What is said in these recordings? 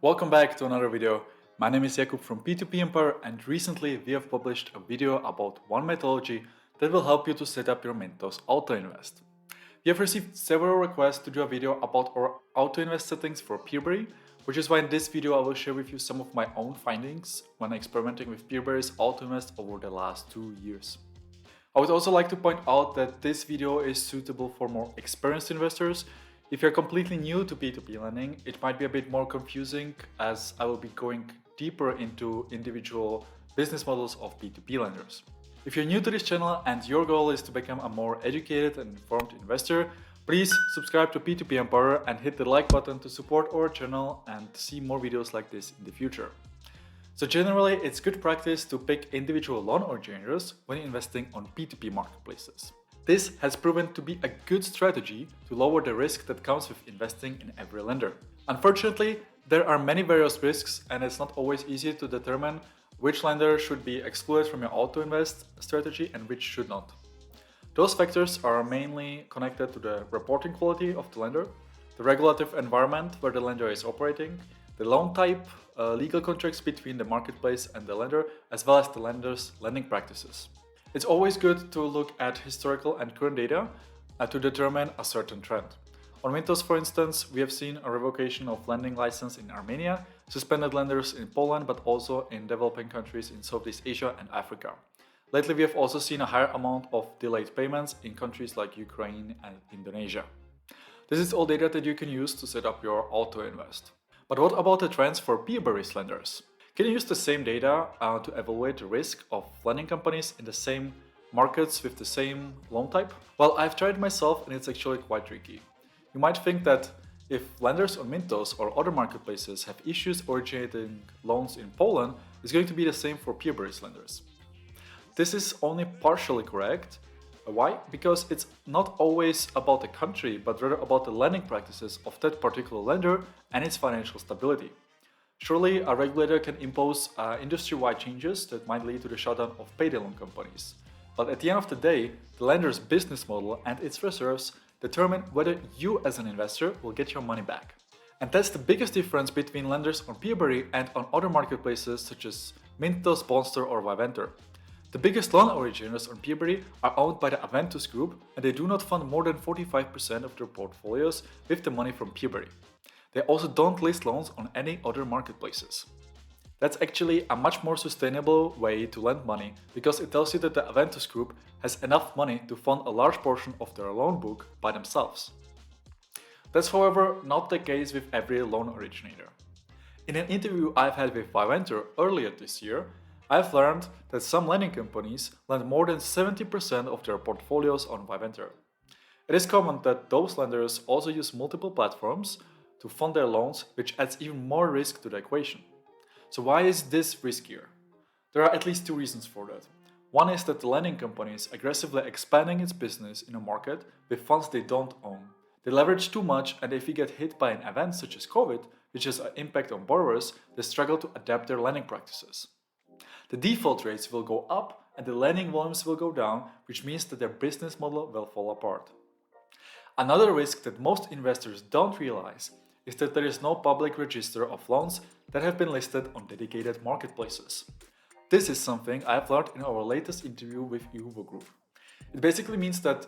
Welcome back to another video. My name is Jakub from P2P Empire, and recently we have published a video about one methodology that will help you to set up your Mintos Auto Invest. We have received several requests to do a video about our Auto Invest settings for PeerBerry, which is why in this video I will share with you some of my own findings when experimenting with PeerBerry's Auto Invest over the last 2 years. I would also like to point out that this video is suitable for more experienced investors. If you're completely new to P2P lending, it might be a bit more confusing as I will be going deeper into individual business models of P2P lenders. If you're new to this channel and your goal is to become a more educated and informed investor, please subscribe to P2P Empire and hit the like button to support our channel and see more videos like this in the future. So generally, it's good practice to pick individual loan originators when investing on P2P marketplaces. This has proven to be a good strategy to lower the risk that comes with investing in every lender. Unfortunately, there are many various risks and it's not always easy to determine which lender should be excluded from your auto invest strategy and which should not. Those factors are mainly connected to the reporting quality of the lender, the regulative environment where the lender is operating, the loan type, legal contracts between the marketplace and the lender, as well as the lender's lending practices. It's always good to look at historical and current data to determine a certain trend. On Mintos, for instance, we have seen a revocation of lending license in Armenia, suspended lenders in Poland, but also in developing countries in Southeast Asia and Africa. Lately, we have also seen a higher amount of delayed payments in countries like Ukraine and Indonesia. This is all data that you can use to set up your auto invest. But what about the trends for PeerBerry's lenders? Can you use the same data to evaluate the risk of lending companies in the same markets with the same loan type? Well, I've tried myself and it's actually quite tricky. You might think that if lenders on Mintos or other marketplaces have issues originating loans in Poland, it's going to be the same for PeerBerry's lenders. This is only partially correct. Why? Because it's not always about the country, but rather about the lending practices of that particular lender and its financial stability. Surely, a regulator can impose industry-wide changes that might lead to the shutdown of payday loan companies. But at the end of the day, the lender's business model and its reserves determine whether you as an investor will get your money back. And that's the biggest difference between lenders on PeerBerry and on other marketplaces such as Mintos, Bonster or Viventer. The biggest loan originators on PeerBerry are owned by the Aventus Group and they do not fund more than 45% of their portfolios with the money from PeerBerry. They also don't list loans on any other marketplaces. That's actually a much more sustainable way to lend money because it tells you that the Aventus Group has enough money to fund a large portion of their loan book by themselves. That's however not the case with every loan originator. In an interview I've had with Viventer earlier this year, I've learned that some lending companies lend more than 70% of their portfolios on Viventer. It is common that those lenders also use multiple platforms to fund their loans, which adds even more risk to the equation. So why is this riskier? There are at least two reasons for that. One is that the lending company is aggressively expanding its business in a market with funds they don't own. They leverage too much, and if you get hit by an event such as COVID, which has an impact on borrowers, they struggle to adapt their lending practices. The default rates will go up and the lending volumes will go down, which means that their business model will fall apart. Another risk that most investors don't realize is that there is no public register of loans that have been listed on dedicated marketplaces. This is something I've learned in our latest interview with Iuvo Group. It basically means that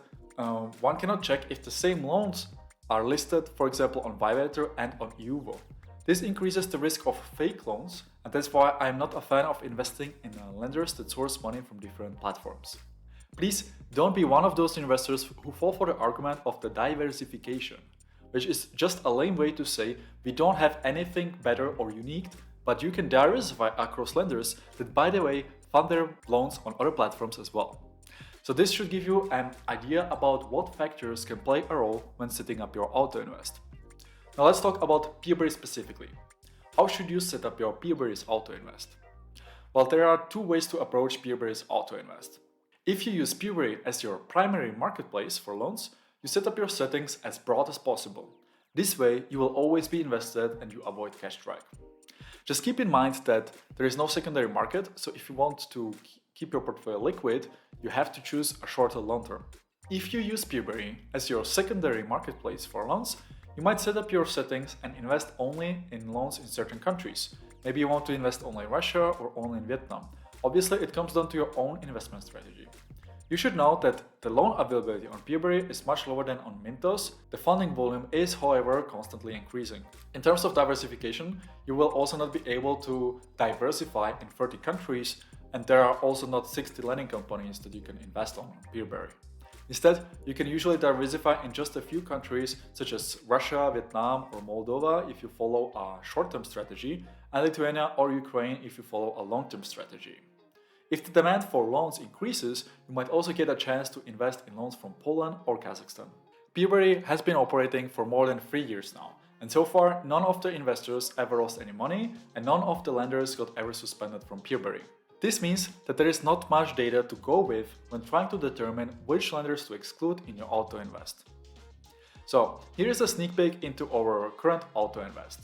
one cannot check if the same loans are listed, for example, on Viventer and on Iuvo. This increases the risk of fake loans, and that's why I'm not a fan of investing in lenders that source money from different platforms. Please don't be one of those investors who fall for the argument of the diversification, which is just a lame way to say we don't have anything better or unique, but you can diversify across lenders that, by the way, fund their loans on other platforms as well. So this should give you an idea about what factors can play a role when setting up your auto invest. Now let's talk about PeerBerry specifically. How should you set up your PeerBerry's auto invest? Well, there are two ways to approach PeerBerry's auto invest. If you use PeerBerry as your primary marketplace for loans, you set up your settings as broad as possible. This way, you will always be invested and you avoid cash drag. Just keep in mind that there is no secondary market, so if you want to keep your portfolio liquid, you have to choose a shorter loan term. If you use PeerBerry as your secondary marketplace for loans, you might set up your settings and invest only in loans in certain countries. Maybe you want to invest only in Russia or only in Vietnam. Obviously, it comes down to your own investment strategy. You should note that the loan availability on PeerBerry is much lower than on Mintos. The funding volume is, however, constantly increasing. In terms of diversification, you will also not be able to diversify in 30 countries, and there are also not 60 lending companies that you can invest on PeerBerry. Instead, you can usually diversify in just a few countries such as Russia, Vietnam, or Moldova if you follow a short-term strategy, and Lithuania or Ukraine if you follow a long-term strategy. If the demand for loans increases, you might also get a chance to invest in loans from Poland or Kazakhstan. PeerBerry has been operating for more than 3 years now, and so far none of the investors ever lost any money and none of the lenders got ever suspended from PeerBerry. This means that there is not much data to go with when trying to determine which lenders to exclude in your auto invest. So here is a sneak peek into our current auto invest.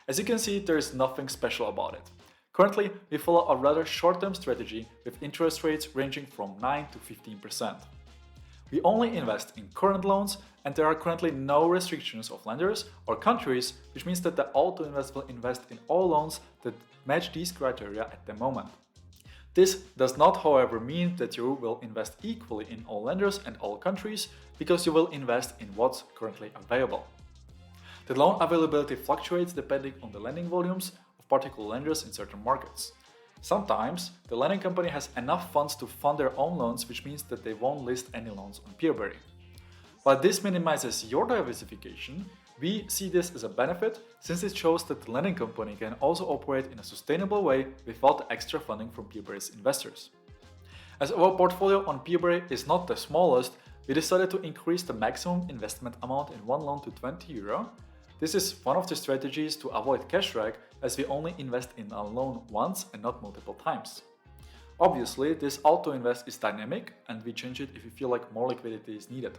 As you can see, there is nothing special about it. Currently, we follow a rather short-term strategy with interest rates ranging from 9 to 15%. We only invest in current loans, and there are currently no restrictions of lenders or countries, which means that the auto invest will invest in all loans that match these criteria at the moment. This does not, however, mean that you will invest equally in all lenders and all countries, because you will invest in what's currently available. The loan availability fluctuates depending on the lending volumes of particular lenders in certain markets. Sometimes, the lending company has enough funds to fund their own loans, which means that they won't list any loans on PeerBerry. While this minimizes your diversification, we see this as a benefit since it shows that the lending company can also operate in a sustainable way without extra funding from PeerBerry's investors. As our portfolio on PeerBerry is not the smallest, we decided to increase the maximum investment amount in one loan to €20. This is one of the strategies to avoid cash drag, as we only invest in a loan once and not multiple times. Obviously, this auto invest is dynamic and we change it if we feel like more liquidity is needed,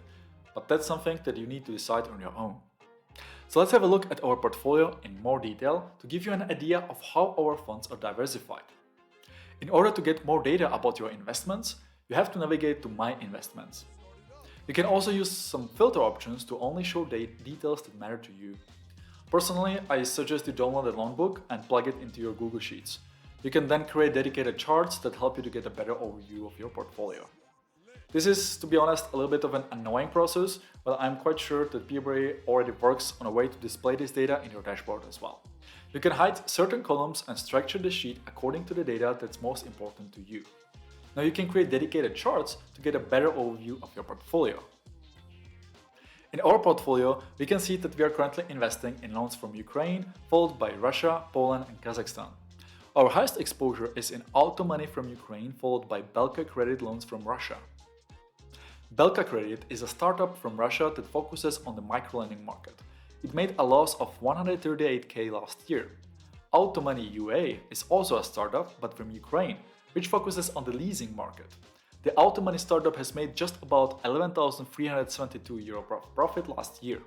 but that's something that you need to decide on your own. So let's have a look at our portfolio in more detail to give you an idea of how our funds are diversified. In order to get more data about your investments, you have to navigate to My Investments. You can also use some filter options to only show details that matter to you. Personally, I suggest you download the loan book and plug it into your Google Sheets. You can then create dedicated charts that help you to get a better overview of your portfolio. This is, to be honest, a little bit of an annoying process, but I'm quite sure that PeerBerry already works on a way to display this data in your dashboard as well. You can hide certain columns and structure the sheet according to the data that's most important to you. Now you can create dedicated charts to get a better overview of your portfolio. In our portfolio, we can see that we are currently investing in loans from Ukraine, followed by Russia, Poland and Kazakhstan. Our highest exposure is in auto money from Ukraine, followed by Belka credit loans from Russia. Belka Credit is a startup from Russia that focuses on the microlending market. It made a loss of 138k last year. Automoney UA is also a startup, but from Ukraine, which focuses on the leasing market. The Automoney startup has made just about €11,372 profit last year.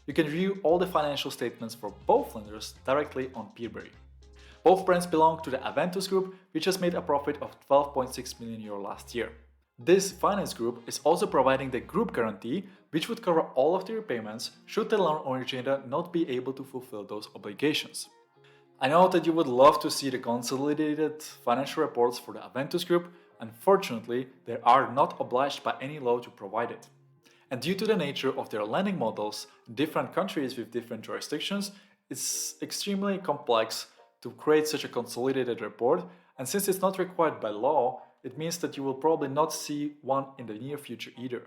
You can view all the financial statements for both lenders directly on PeerBerry. Both brands belong to the Aventus Group, which has made a profit of €12.6 million last year. This finance group is also providing the group guarantee, which would cover all of the repayments should the loan originator not be able to fulfill those obligations. I know that you would love to see the consolidated financial reports for the Aventus Group. Unfortunately, they are not obliged by any law to provide it. And due to the nature of their lending models in different countries with different jurisdictions, it's extremely complex to create such a consolidated report, and since it's not required by law, it means that you will probably not see one in the near future either.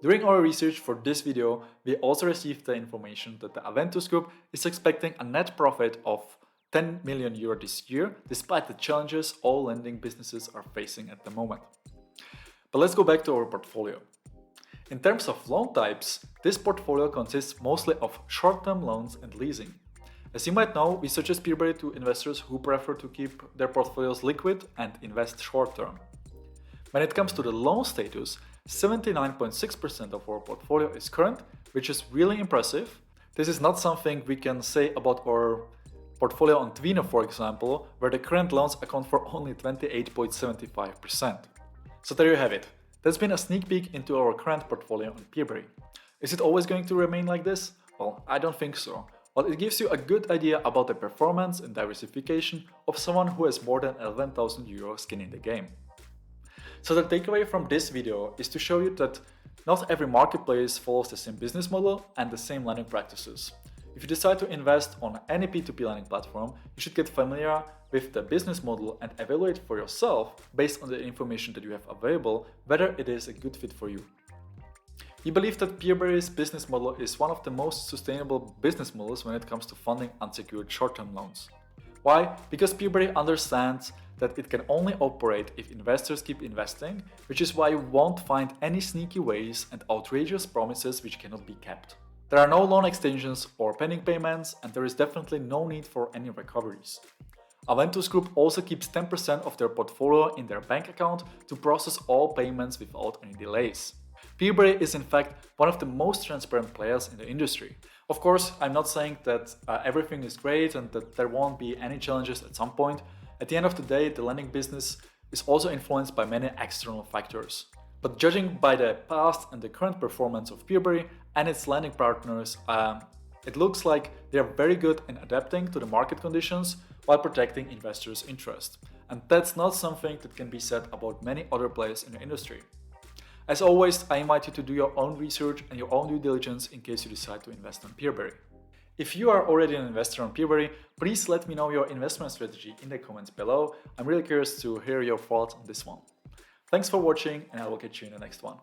During our research for this video, we also received the information that the Aventus Group is expecting a net profit of €10 million this year, despite the challenges all lending businesses are facing at the moment. But let's go back to our portfolio. In terms of loan types, this portfolio consists mostly of short-term loans and leasing. As you might know, we suggest PeerBerry to investors who prefer to keep their portfolios liquid and invest short-term. When it comes to the loan status, 79.6% of our portfolio is current, which is really impressive. This is not something we can say about our portfolio on Twino, for example, where the current loans account for only 28.75%. So there you have it. That's been a sneak peek into our current portfolio on PeerBerry. Is it always going to remain like this? Well, I don't think so. But it gives you a good idea about the performance and diversification of someone who has more than 11,000 euro skin in the game. So the takeaway from this video is to show you that not every marketplace follows the same business model and the same lending practices. If you decide to invest on any P2P lending platform, you should get familiar with the business model and evaluate for yourself, based on the information that you have available, whether it is a good fit for you. We believe that PeerBerry's business model is one of the most sustainable business models when it comes to funding unsecured short-term loans. Why? Because PeerBerry understands that it can only operate if investors keep investing, which is why you won't find any sneaky ways and outrageous promises which cannot be kept. There are no loan extensions or pending payments, and there is definitely no need for any recoveries. Aventus Group also keeps 10% of their portfolio in their bank account to process all payments without any delays. PeerBerry is in fact one of the most transparent players in the industry. Of course, I'm not saying that everything is great and that there won't be any challenges at some point. At the end of the day, the lending business is also influenced by many external factors. But judging by the past and the current performance of PeerBerry and its lending partners, it looks like they are very good in adapting to the market conditions while protecting investors' interest. And that's not something that can be said about many other players in the industry. As always, I invite you to do your own research and your own due diligence in case you decide to invest on PeerBerry. If you are already an investor on PeerBerry, please let me know your investment strategy in the comments below. I'm really curious to hear your thoughts on this one. Thanks for watching, and I will catch you in the next one.